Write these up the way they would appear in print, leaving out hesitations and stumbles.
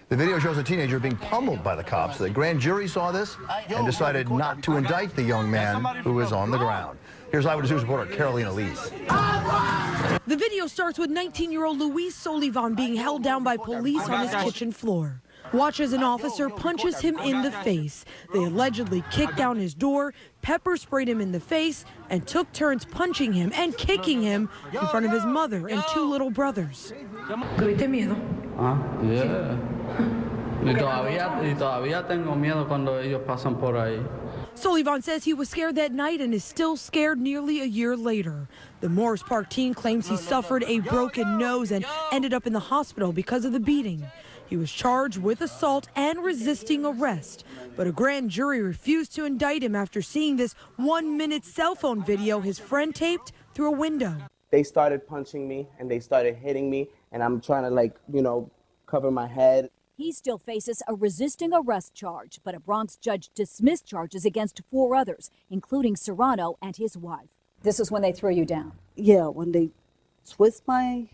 The video shows a teenager being pummeled by the cops. The grand jury saw this and decided not to indict the young man who was on the ground. Here's Eyewitness News reporter Carolina Lee. The video starts with 19-year-old Luis Solivan being held down by police on his kitchen floor. Watch as an officer punches him in the face. They allegedly kicked down his door, pepper sprayed him in the face, and took turns punching him and kicking him in front of his mother and two little brothers. ¿Tuviste miedo? Yeah. Y todavía tengo miedo cuando ellos pasan por ahí. Solivan says he was scared that night and is still scared nearly a year later. The Morris Park teen claims he suffered a broken nose and ended up in the hospital because of the beating. He was charged with assault and resisting arrest, but a grand jury refused to indict him after seeing this 1-minute cell phone video his friend taped through a window. They started punching me and they started hitting me, and I'm trying to, cover my head. He still faces a resisting arrest charge, but a Bronx judge dismissed charges against 4 others, including Serrano and his wife. This is when they threw you down? Yeah, when they twist my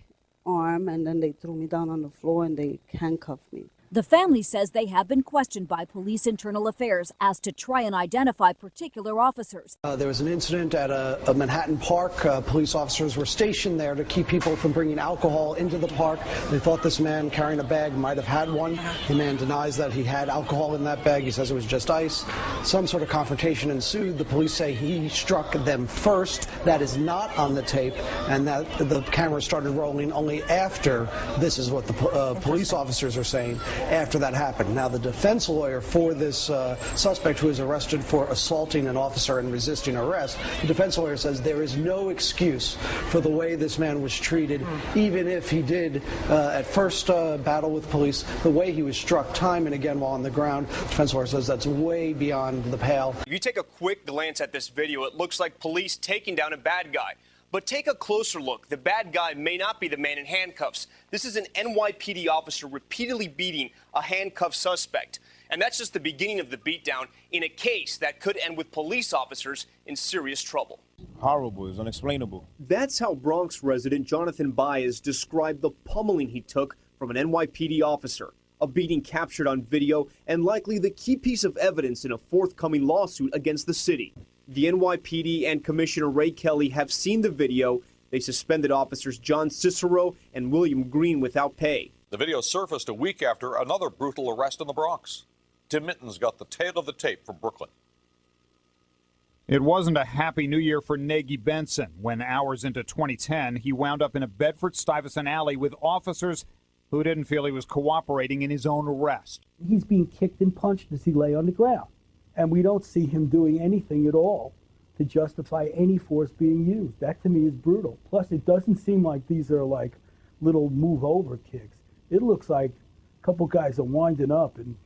arm and then they threw me down on the floor and they handcuffed me. The family says they have been questioned by police internal affairs asked to try and identify particular officers. There was an incident at a Manhattan park. Police officers were stationed there to keep people from bringing alcohol into the park. They thought this man carrying a bag might have had one. The man denies that he had alcohol in that bag. He says it was just ice. Some sort of confrontation ensued. The police say he struck them first. That is not on the tape, and that the camera started rolling only after. This is what the police officers are saying. After that happened. Now, the defense lawyer for this suspect who is arrested for assaulting an officer and resisting arrest, the defense lawyer says there is no excuse for the way this man was treated, even if he did at first battle with police, the way he was struck time and again while on the ground. The defense lawyer says that's way beyond the pale. If you take a quick glance at this video, it looks like police taking down a bad guy. But take a closer look. The bad guy may not be the man in handcuffs. This is an NYPD officer repeatedly beating a handcuffed suspect. And that's just the beginning of the beatdown in a case that could end with police officers in serious trouble. Horrible. It's unexplainable. That's how Bronx resident Jonathan Baez described the pummeling he took from an NYPD officer. A beating captured on video and likely the key piece of evidence in a forthcoming lawsuit against the city. The NYPD and Commissioner Ray Kelly have seen the video. They suspended officers John Cicero and William Green without pay. The video surfaced a week after another brutal arrest in the Bronx. Tim Minton's got the tail of the tape from Brooklyn. It wasn't a happy new year for Nagy Benson when hours into 2010, he wound up in a Bedford-Stuyvesant alley with officers who didn't feel he was cooperating in his own arrest. He's being kicked and punched as he lay on the ground. And we don't see him doing anything at all to justify any force being used. That to me is brutal. Plus, it doesn't seem like these are like little move over kicks. It looks like a couple guys are winding up and,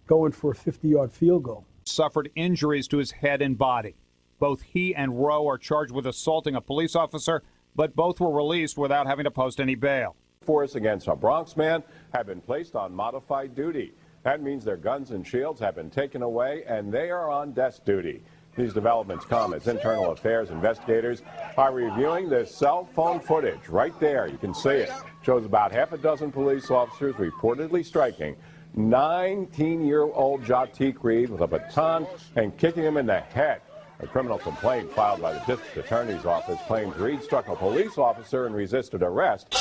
going for a 50-yard field goal. Suffered injuries to his head and body. Both he and Rowe are charged with assaulting a police officer, but both were released without having to post any bail. Force against a Bronx man have been placed on modified duty. That means their guns and shields have been taken away, and they are on desk duty. These developments come as internal affairs investigators are reviewing this cell phone footage. Right there, you can see it. Shows about half a dozen police officers reportedly striking 19-year-old Jatik Reed with a baton and kicking him in the head. A criminal complaint filed by the district attorney's office claims Reed struck a police officer and resisted arrest.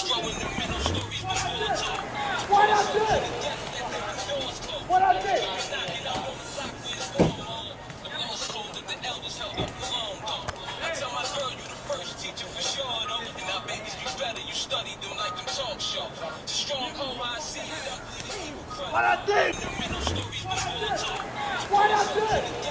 What I did? What I did? What I did?